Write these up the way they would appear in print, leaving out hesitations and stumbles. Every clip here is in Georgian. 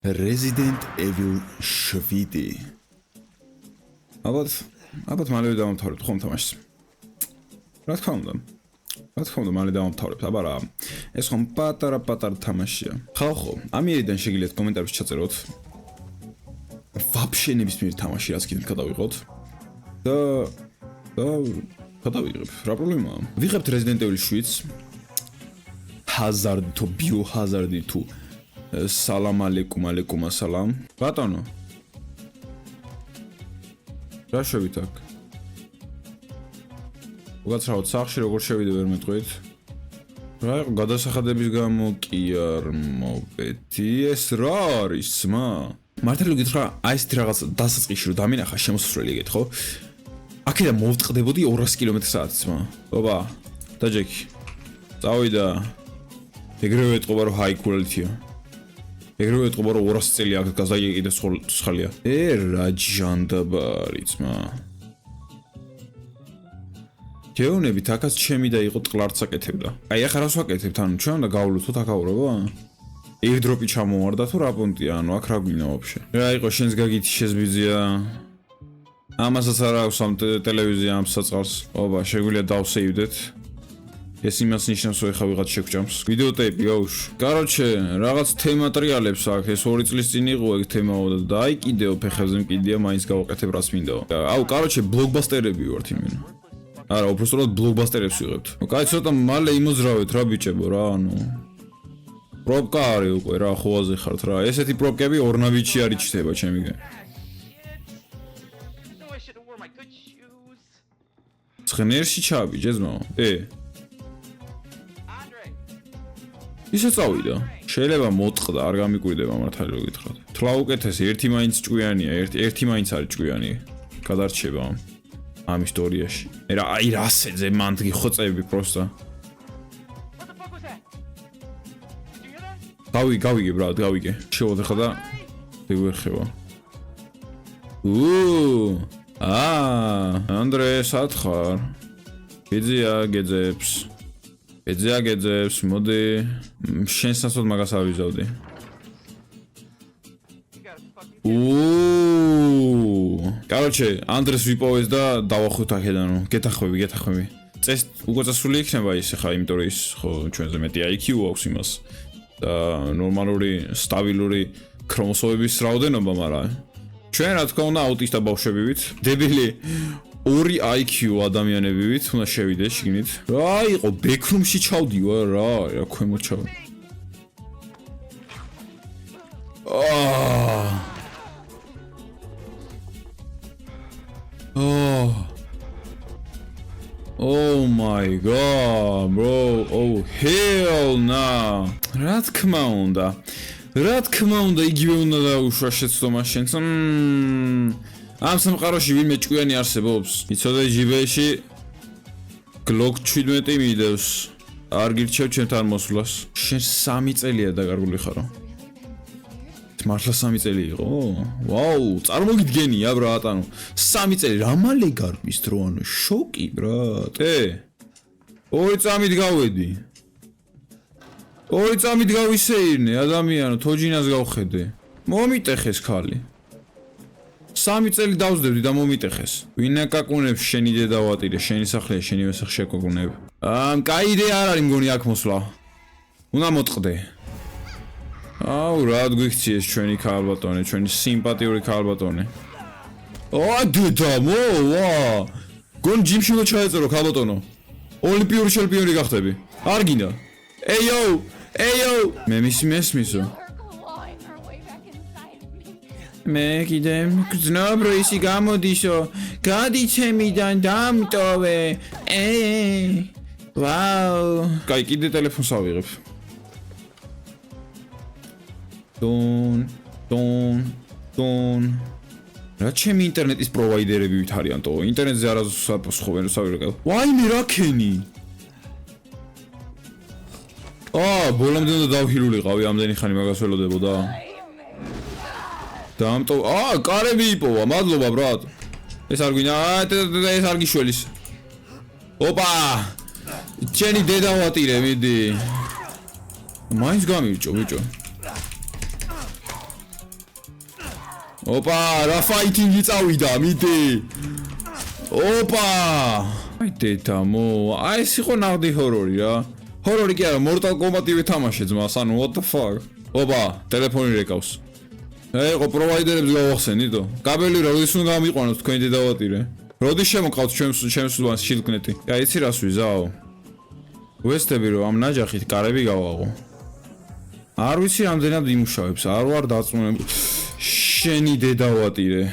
Resident Evil 7. ალბათ მალევე დავამთავრებთ ხომ თამაშს. რა თქმა უნდა, მალე დავამთავრებთ, აბა რა. ეს ხომ პატარა თამაშია. ხო, ამიერიდან შეგიძლიათ კომენტარებში ჩაწეროთ. ვაფშე ნებისმიერ თამაში რაც კიდევ გადავიღოთ. და გადავიღებ. რა პრობლემაა? ვიღებთ Resident Evil 7. Hazard თუ Biohazard თუ Salam alaikum assalam. Ბატონო. რა შევით აქ? უგაცრავთ სახში როგორ შევიდე ვერ მეტყვით? რა იყო გადასახადების გამო კი არ მოვედი ეს რა არის ძმა? მართალი გითხრა აი ესეთი რაღაც დასაწყისში რომ დამინახა შემოსვლელი ეგეთ ხო? აქედან მოვტყდებოდი 200 კმ/სთ ძმა. ოპა, დაჯექი. წავიდა. ეგრევე ეთყობა რომ high quality-ია. ეგრევე ეთყობა რომ 200 წელი აქ გაზაიეკი და სხალია. რა ჯანდაბარი ძმა. გეოვნებით აქაც ჩემი და იყო ტყლარც აკეთებდა. აი ახლა რას ვაკეთებთ? ანუ ჩვენ უნდა გავლუთოთ აკავრობა? airdrop-ი ჩამოვარდა თუ რა პონტია? ანუ აქ რა გვინდა ვაფშე? რა იყო შენს გაგითი შეზბიზია? ამასაც არ აქვს ამ ტელევიზია ამ საწყარს. ოპა, შეგვიძლია დავსეივდეთ. ეს იმას ნიშნავს რომ ეხა ვიღაც შეგვჭამს. ვიდეოტეიპი გაუშვ. Короче, რაღაც თემატრიალებს აქ ეს 2 წლის წინ იყო ეგ თემაო და აი კიდეო ფეხებზე მკიდია მაინც გავაკეთებ რას მინდაო. აუ, короче, ბლოკბასტერები ვართ იმენ. არა, უბრალოდ ბლოკბასტერებს ვიღებთ. კაი, ცოტა მალე იმოძრავეთ რა ბიჭებო რა, ანუ პროპკა არის უკვე რა, ხოაზე ხართ რა. ესეთი პროპკები ორნავიჩი არ იჩნდება ჩემიგან. ცხენერში ჩავიჯე ძმაო. ისე წავიდა. შეიძლება მოტყდა, არ გამიკვირდება მართალი რო გითხრათ. თლა უკეთესი, ერთი მაინც ჭკვიანია, ერთი მაინც არის ჭკვიანი. გადარჩება ამ ისტორიაში. რა, აი რასეძე მანდ გიხოცები პროსტა. გავიგე ბრატ, გავიგე. შევოდე ხა და ვიხება. ანდრე, სათხარ. გიძია გეძებს. გეძებს, მოდი. შენ სასოდ მაგას ავიზავდი. Короче, ანდრეს ვიპოვეს და დავახვით აქედანო. გეთახვები. წეს უკვე წასული იქნება ის ხა, იმიტომ რომ ის ხო ჩვენზე მეტი IQ აქვს იმას. და ნორმალური, სტაბილური ქრომოსომების რაოდენობა, მაგრამ ჩვენ რა თქმა უნდა აუტისტა ბავშვები ვით. დებილი 2 IQ ადამიანები ვით, უნდა შევიდე შიგნით. რა იყო, ბექრუმში ჩავდივა რა ქვემოთ ჩავ. Oh my god, bro. Oh hell no. რა თქმა უნდა, იგივე უნდა დაუშვა შეცდომა შენს. ამ სამყაროში ვინმე ჭკვიანი არსებობს. იცოდე ჯიბეში Glock 17 მიდევს. არ გირჩევ ჩემთან მოსვლას. შენ 3 წელია დაკარგული ხარო. მართლა 3 წელი იყო? ვაუ, წარმოგიდგენია ბრატ, ანუ 3 წელი რა მალე გარბის დრო, ანუ შოკი ბრატ. 2 წამით გავედი. 2 წამით გავისეირნე ადამიანო, თოჯინას გავხედე. მომიტეხეს ხალი. 3 წელი დავსდებდი და მომიტეხეს. ვინ აკაკუნებს შენი დედავატირე, შენი სახლია, შენი ვესახ შეკაკუნებ. კაი იდეა არ არის მგონი აქ მოსვლა. უნდა მოტყდე. აუ, რა გვიქციეს ჩვენი ქალბატონი, ჩვენი სიმპათიური ქალბატონი. დედამო, ვა. გონ ჯიმში უნდა ჩაეწერო ქალბატონო. ოლიმპიური ჩემპიონი გახდები. არ გინდა. ეიო. მე მესმისო. მე კიდე გძნობ რომ ისი გამოდისო. გადიცემიდან დამტოვე. ვაუ. კაი, კიდე ტელეფონს ავიღებ. დონ. რა ჩემი ინტერნეტის პროვაიდერები ვით არიანტო. ინტერნეტზე არასდროს ხოვენ სავირეკავ. ვაიმე რა ქენი. ბოლომდე უნდა დავჰირულიყავი, ამდენი ხანი მაგას ველოდებოდა. დამტო. კარები იპოვა, მადლობა ბრატ. ეს არ გვინდა, ეს არ გიშველის. ოპა! ჩენი დედავატირე, მიდი. მაინც გამირჭო, ბიჭო. ოპა, რა ფაითინგი წავიდა, მიდი. ოპა! აი დედამო, აი ეს იყო ნაღდი ჰორორი რა. ჰორორი კი არა, Mortal Kombat-ივე თამაშე ძმას, ანუ what the fuck. ოპა, ტელეფონი რეკავს. ეყო პროვაიდერებს გავახსენიდო. კაბელი როდის უნდა გამიყვანოთ თქვენი დედავატირე. როდის შემოყავთ ჩემს უდანს შილკნეტი. აი იცი რას ვიზაო. ვესტები რომ ამ ნაჯახით კარები გავაღო. არ ვიცი რამდენად იმუშავებს, არ ვარ დაწუნებული. შენი დედავატირე.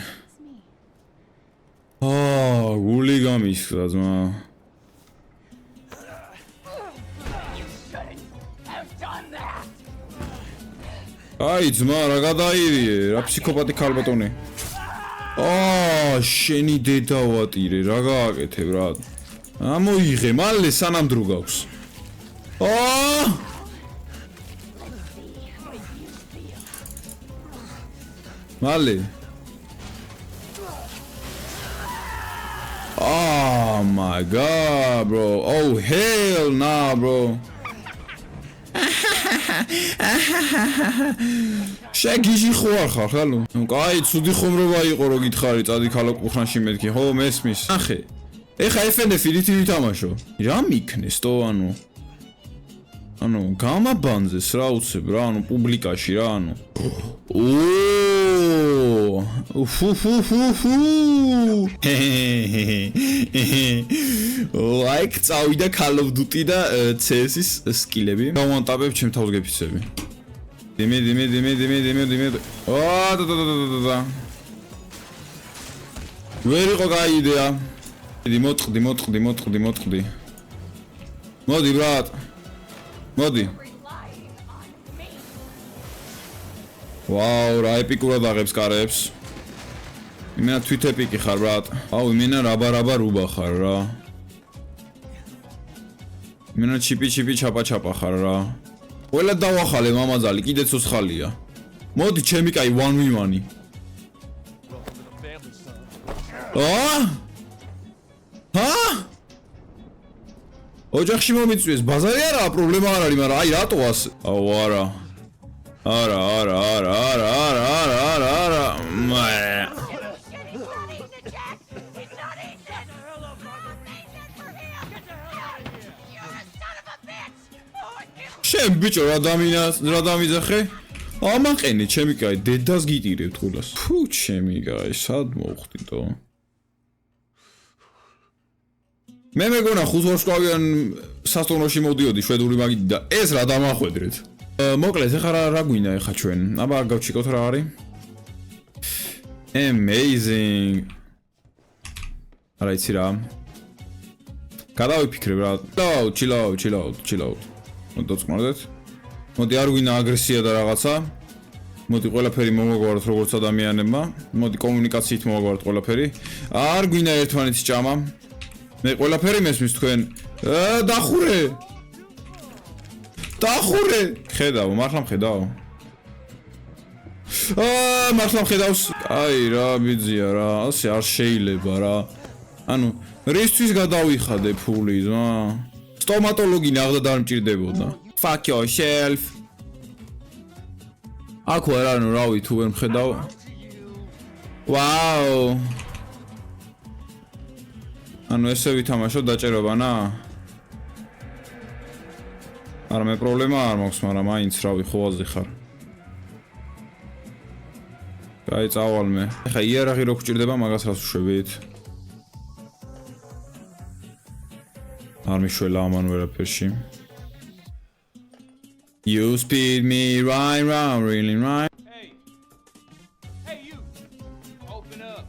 გული გამისკდა ძმა. აი ძმა რა გადაირიე, რა ფსიქოპათი ქალბატონი. შენი დედავატირე, რა გააკეთებ რა. ამოიღე, მალე სანამ დრო გაქვს. მალე. Oh my god, bro. Oh hell nah, bro. შეგიჟი ხო არ ხარ ხალო? კაი, ცუდი ხომრობა იყო რო გითხარი, წადი ქალოყუხრანში მეთქი. ხო, მესმის. ახე. ეხა FNF ირითი ვითამაშო. რა მიქნეს თო ანუ გამაბანძეს რა უცებ რა, ანუ პუბლიკაში რა, ანუ. Like წავიდა Call of Duty და CS-ის სკილები. გავანტაბებ ჩემ თავს გეფიცები. დიმე. და. ვერ იყო კაი იდეა. მოწყდი. მოდი ბრატ. მოდი. ვაუ, რა ეპიკურად აღებს კარებს. იმენა თვით ეპიკი ხარ ბრატ. აუ, იმენა რაბა რუბა ხარ რა. იმენა ჩიპი ჩაპა ხარ რა. ყველა დავახალე მამაძალი, კიდე ცოცხალია. მოდი ჩემი კაი 1v1. ოჯახში მომიწვიეს, ბაზარი არაა, პრობლემა არ არის, მაგრამ აი რატო ასე? აუ არა. არა. შენ ბიჭო რა დამიძახე? ამაყენი ჩემი კაი, დედას გიტირებ თულას. ფუ ჩემი კაი, სად მოვხდიდო? მე მეგონა ხუთვარსკვლავიან სასტუმროში მოდიოდი შვედური მაგით და ეს რა დამახვედრეთ. მოკლედ ეხლა რა გვინდა ეხლა ჩვენ? აბა გავჩიკოთ რა არის? Amazing. არა იცი რა. გადავიფიქრებ რა. Chill out. მოდოწყნოდეთ. მოდი არ გვინდა აგრესია და რაღაცა. მოდი ყველაფერი მომაგვაროთ როგორც ადამიანებმა. მოდი კომუნიკაციით მომაგვაროთ ყველაფერი. არ გვინდა ერთმანეთის ჭამა. მე ყველაფერი მესმის თქვენ. დახურე. ხედავ, მართლა მხედავ. მართლა მხედავს. აი რა ბიძია რა, ასე არ შეიძლება რა. ანუ რისთვის გადავიხადე ფული ზმა? სტომატოლოგი ნახდა და არ მჭირდებოდა. Fuck yourself. აქ არა ნუ რავი თუ ვერ მხედავ. ვაუ. ანუ ესე ვითამაშო დაჭერობანა? არა მე პრობლემა არ მაქვს, მაგრამ მაინც რავი ხოაზე ხარ. კაი წავალ მე. ეხა იარაღი რო გჭირდება მაგას რას უშვებით? არ მიშველა ამან ვერაფერში. You speed me right round, really right. Hey you. Open up.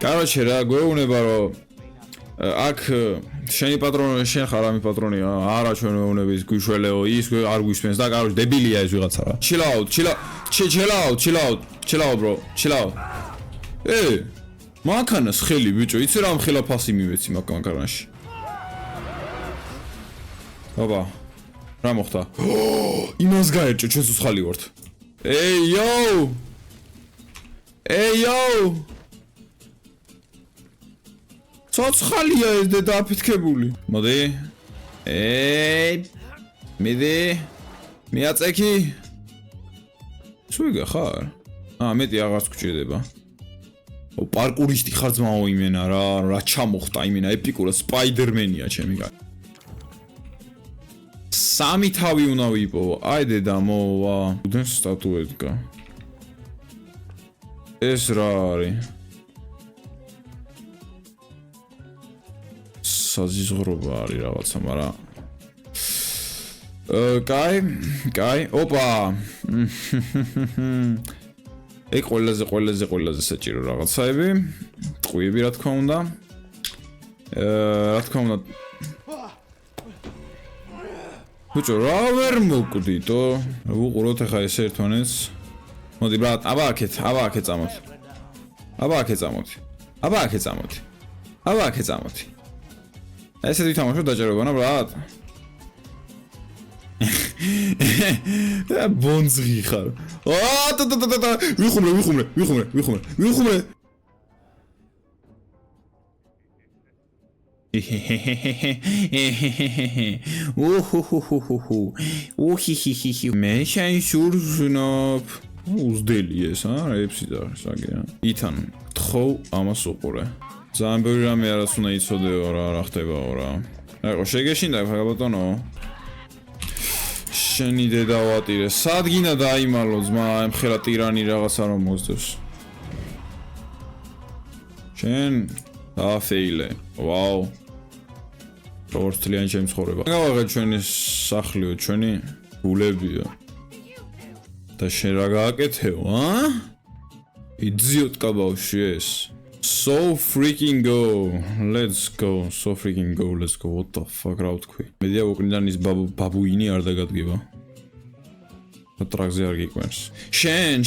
კაროჩე რა გვეუბნება რომ აქ შენი პატრონი შენ ხარ ამი პატრონია არა ჩვენ მეუბნების გვიშველეო ის არ გვისმენს და კაროჩე დებილია ეს ვიღაცა რა chill out bro chill out მანქანას ხელი ბიჭო იცი რა მხელა ფასი მივეცი მანქანაში აბა რა მოხდა იმას გაერჭო ჩვენ სუცხალი ვართ ey yo ცოცხალია ეს დედა აფეთქებული მოდი მიდი მიაწექი სუიგა ხარ? მეტი აღარც გჭირდება. პარკურისტი ხარ ძმაო იმენა რა ჩამოხტა იმენა ეპიკურად სპაიდერმენია ჩემი კაცი. სამი თავი უნდა ვიპოვო. აი დედა მოვა. უდენ სტატუეტკა. ეს რა არის? საზიზღრობა არის რაღაცა, მაგრამ კაი, ოპა. ეგ ყველაზე საჭირო რაღაცაები. ტყვიები რა თქმა უნდა. ბიჭო, რა ვერ მოკვდითო? ვუყუროთ ახლა ეს ერთმანეთს. მოდი ბრატ, აბა აქეთ წამოდი. აბა აქეთ წამოდი. ესე ვითამაშო დაჭერებანა ბრატ. ბონძღი ხარ. ვიხუმრე. მე შენ შურზნობ. უზდელი ეს, რეპსი და საგია. ითან, თხოვ ამას უყურე. ძალიან ბევრი რამე არას უნდა იცოდეო რა ხდებაო რა. აიყო შეგეშინდა ბატონო. შენი დედა ვატირე. სად გინდა დაიმალო ძმა, ემხელა ტირანი რაღაცა რომ მოსდევს. შენ დააფეილე. ვაუ. როგორც თლიანი ჩემი ცხოვრება. გავაღე ჩვენი სახლიო, ჩვენი გულებია. და შენ რა გააკეთეო, იძიოტკა ბავშვი ეს. So freaking go. Let's go. What the fuck რა ვთქვი? მედია უკნიდან ის ბაბუინი არ დაგადგება. და ტრაქზე არ გიკვენს. შენ.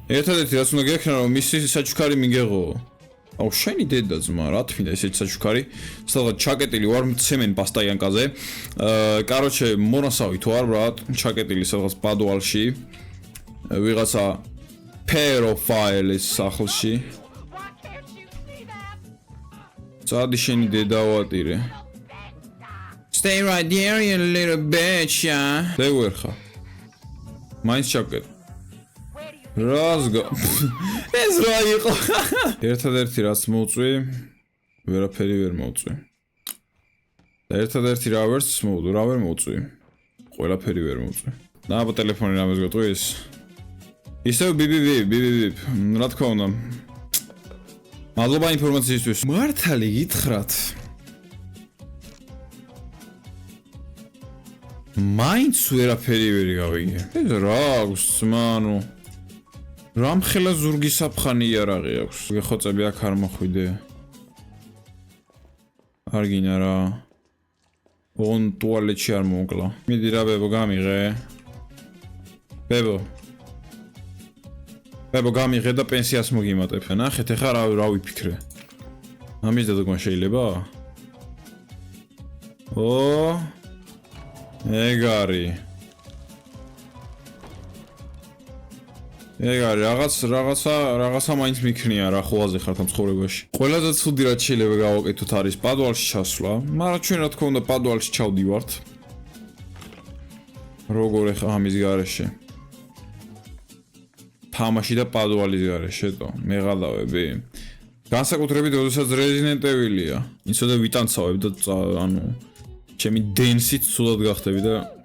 ერთადერთი რაც უნდა გექნა რომ მისი საჩუქარი მიგეღო. აუ შენი დედა ძმა, რა თქმა ესეთი საჩუქარი. სადღაც ჩაკეტილი ვარ ცემენ პასტაიანკაზე. კაროჩე მონასავი თუ არ ბრატ, ჩაკეტილი სადღაც პადუალში. ვიღაცა pedophile სახლში. წადი შენი დედა ვატირე. Stay right there you little bitch. დევერხა. მაინც ჩაკეტ. რაზგა. ეს რა იყო? ერთადერთი რაც მოუწვი, ვერაფერი ვერ მოუწვი. ერთადერთი რა ვერ მოუწვი. ყველაფერი ვერ მოუწვი. და აბა ტელეფონი რამეს გეტყვის? ისევ ბიბ. რა თქმა უნდა. მადლობა ინფორმაციისთვის. მართალი გითხრათ. მაინც ვერაფერი ვერ გავიგე. ეს რა აქვს ძმანო? რამხელა ზურგი საფხანი იარაღი აქვს. გეხოცები აქ არ მოხვიდე. არ გინა რა. ოღონ ტუალეტში არ მოკლა. მიდი რა ბებო გამიღე. ბებო გამიღე და პენსიას მოგიმატებ. ნახეთ ეხა რა ვიფიქრე. ამის დადგმა შეიძლება? ეგარი რაღაცა მაინც მიქნია რა ხოვაზე ხართ ამ ცხოვრებაში. ყველაზე ცუდი რაც შეიძლება გავაკეთოთ არის პადუალში ჩასვლა, მაგრამ ჩვენ რა თქმა უნდა პადუალში ჩავდივართ. როგორ ეხა ამის გარეშე? თამაში და პადუალის გარეშე, მეღალავები. განსაკუთრებით როდესაც Resident Evil-ია. იცოდე ვიტანცავებ და ანუ ჩემი დენსით სულად გახდები და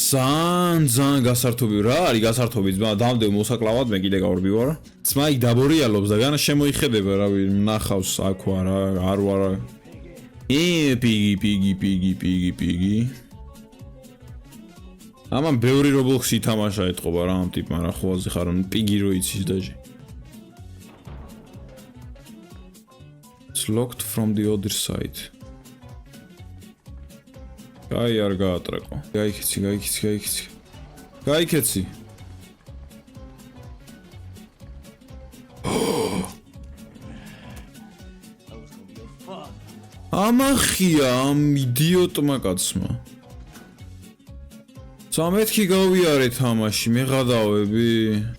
ძალიან გასართობი რა არის გასართობი ძმა დამდევ მოსაკლავად მე კიდე გავარბივარ ძმა იქ დაბორიალობს და განა შემოიხედება რავი ნახავს აქვა რა არ ვარ პიგი ამან ბევრი რობლოქსი თამაშა ეთყობა რა ამ ტიპმა რა ხოვაზე ხარ პიგი რო იცის დაჟე It's locked from the other side Gai ar gaatraqo. Gaiketsi. Amaxia am idiotma kacma. Samეთქი გავიარე თამაში, მე გადავები.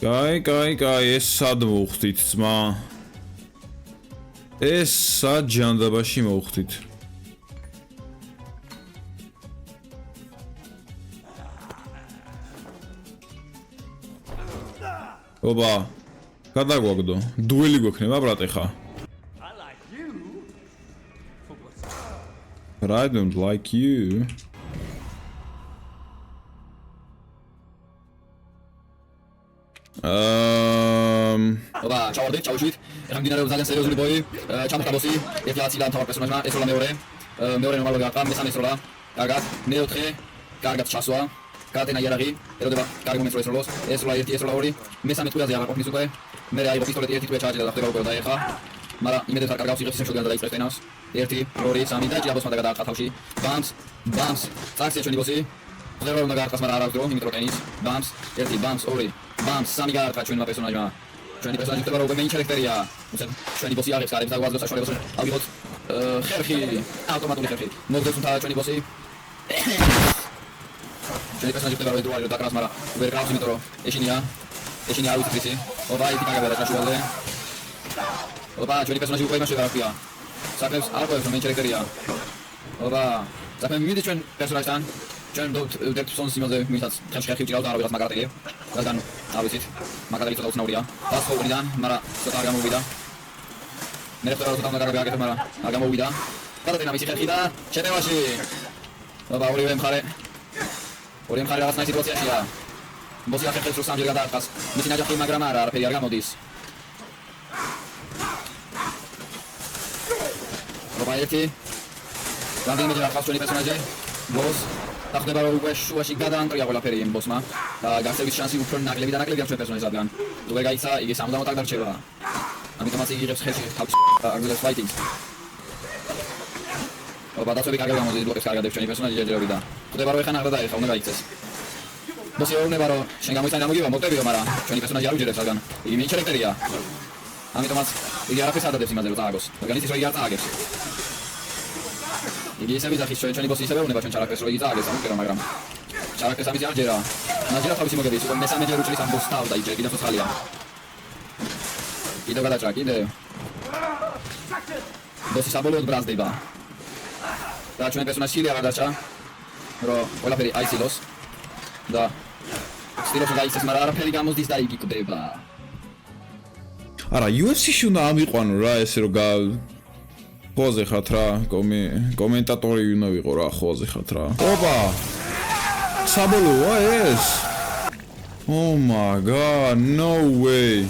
Gai, ეს სად მოვხდით ძმა? ეს სად ჯანდაბაში მოვხდით? ოპა გადაგვაგდო დუელი გვექნება ბრატე ხა I like you. For what's But I don't like you ოპა ჩავარდით ჩავშვით ეხლა მდინარეობს ძალიან სერიოზული ბოი ჩამოხდა ბოსი ერთი აციდან თავარ პერსონაჟმა ესროლა მეორე ნორმალური გახდა მესამე ესროლა კარგად მეოთხე კარგად ჩასვა კატენა იარაღი ეროდება კარგი მომენტს ესროლოს ესროლა ერთი ესროლა ორი მესამე ტყუილზე აღარ ყოფნის უკვე მე აიღო პისტოლეტი ერთი ტყუილ ჩააჭერა და ხდება უკვე დაეხა მაგრამ იმედად არ კარგავს იღებს შეგან და დაიწყებს ტენავს ერთი ორი სამი და ჭიაბოს მანდა გადააყა თავში ბამს წაქსია ჩვენი ბოსი ზერო უნდა გაარკვას მაგრამ არ აქვს დრო იმიტომ ტენის ბამს ერთი ბამს ორი ბამს სამი გაარკვა ჩვენმა პერსონაჟმა ჩვენი პერსონაჟი ხდება უკვე მეინ ჩარაქტერია უცებ ჩვენი ბოსი აღებს არის და გვაძლევს საშუალებას ავიღოთ ხერხი ავტომატური ხერხი მოგდებს უნდა ჩვენი ბოსი ჩვენი პერსონაჟი ხდება რედუალი და კრას მაგრამ ვერ გავს იმიტომ რომ ეშინია არ ვიცი ისი ოპა იქ დაგაბერა საშუალზე ოპა ჩვენი პერსონაჟი უკვე იმაში გაარკვია საქმეს არ ყვევს რომ მეინ ჩარაქტერია ოპა საქმე მიდი ჩვენ პერსონაჟთან ჩვენ ვდებთ სონს იმაზე ვისაც ხელში ხერხი ვჭირავთ არა ვიღაც მაგარატელი რადგან არ ვიცით მაგარატელი ცოტა უცნაურია დასხოვნიდან მაგრამ ცოტა არ გამოვიდა მე ხდება რომ ცოტა გადაგაკეთე მაგრამ არ გამოვიდა გადადენა მისი ხერხი და შეტევაში ოპა ორივე მხარე რაღაცნაირი სიტუაციაშია ბოსი ახერხებს რომ სამჯერ გადაარყას მისი ნაჯახი მაგრამ არაფერი არ გამოდის ოპა ერთი რამდენიმეჯერ არყავს ჩვენი პერსონაჟი ბოს და ხდება რომ უკვე შუაში გადაანტრია ყველაფერი იმ ბოსმა და გასცემის შანსი უფრო ნაკლები და ნაკლები აქვს ჩვენ პერსონაჟს რადგან თუ ვერ გაიცა იგი სამუდამოდ არ დარჩება ამიტომაც იგი იღებს ხელში თავს აგრძელებს ფაიტინგს ოპა დაცვები კარგად გამოდის ბლოკებს კარგად დებს ჩვენი პერსონაჟი ჯერჯერობით და ხდება რომ ეხან აღარ დაეხა უნდა გაიქცეს ბოსი ეუბნება რომ შენ გამოიცან გამოგივა მოგდებიო მაგრამ ჩვენი პერსონაჟი არ უჯერებს რადგან იგი მეინ ჩარაქტერია ამიტომაც იგი არაფერს არ დადებს იმაზე რომ წააგოს რადგან იცის რომ იგი არ წააგებს იგი ისე ვიძახის ჩვენი ბოსი ისევე უნება ჩვენ ჩარაქტერს რომ იგი წააგეს ამიტომ მაგრამ ჩარაქტერს ამის არ ჯერა ნაჯერა თავისი მოგების უკვე მესამე ჯერ უჭრის ამ ბოსს თავ და იჯერ კიდევ ხალია კიდევ გადაჭრა კიდევ ბოსი საბოლოოდ ბრაზდება და ჩვენ პერსონაჟი სილი აღარ დარჩა რომ ყველაფერი აიცილოს და სტილოს გაიცეს მაგრამ არაფერი გამოსდის და იგი კვდება არა UFC-ში უნდა ამიყვანო რა ესე რომ ხოზე ხათ რა კომენტატორი უნდა ვიყო რა ხოზე ხათ რა ოპა საბოლოოა ეს Oh my god no way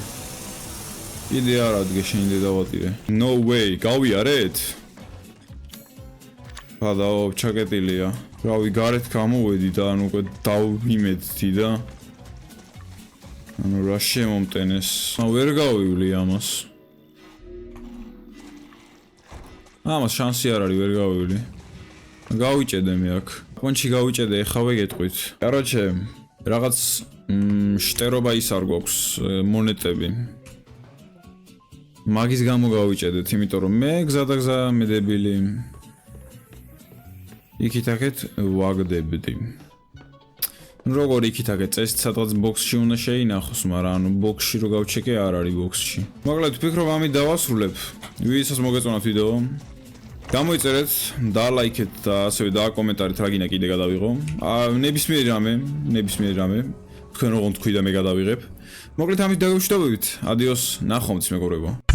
იდე არ ადგე შენიდე დავატირე no way გავიარეთ გადაო ჩაკეტილია რავი გარეთ გამოვედი და ანუ უკვე დავიმედთი და ანუ რა შემომტენეს ვერ გავივლი ამას შანსი არ არის ვერ გავივლი გავიჭედე მე აქ კონჩი გავიჭედე ეხავე გეტყვით კაროჩე რაღაც შტერობა ის არ გვაქვს მონეტები მაგის გამო გავიჭედეთ იმიტომ რომ მე გზადაგზა მედებილი იქით-აქეთ ვაგდებდი როგორ იქით-აქეთ წესით სადღაც ბოქსში უნდა შეინახოს მაგრამ ანუ ბოქსში რო გავჩეკე არ არის ბოქსში მოკლედ ვფიქრობ ამით დავასრულებ ვისაც მოგეწონათ ვიდეო გამოიწერეთ დალაიქეთ და ასევე დააკომენტარეთ რა გინდა კიდე გადავიღო ნებისმიერ რამე თქვენ როგორ თქვი და მე გადავიღებ მოკლედ ამით დაგემშვიდობებით ადიოს ნახვამდის მეგობრებო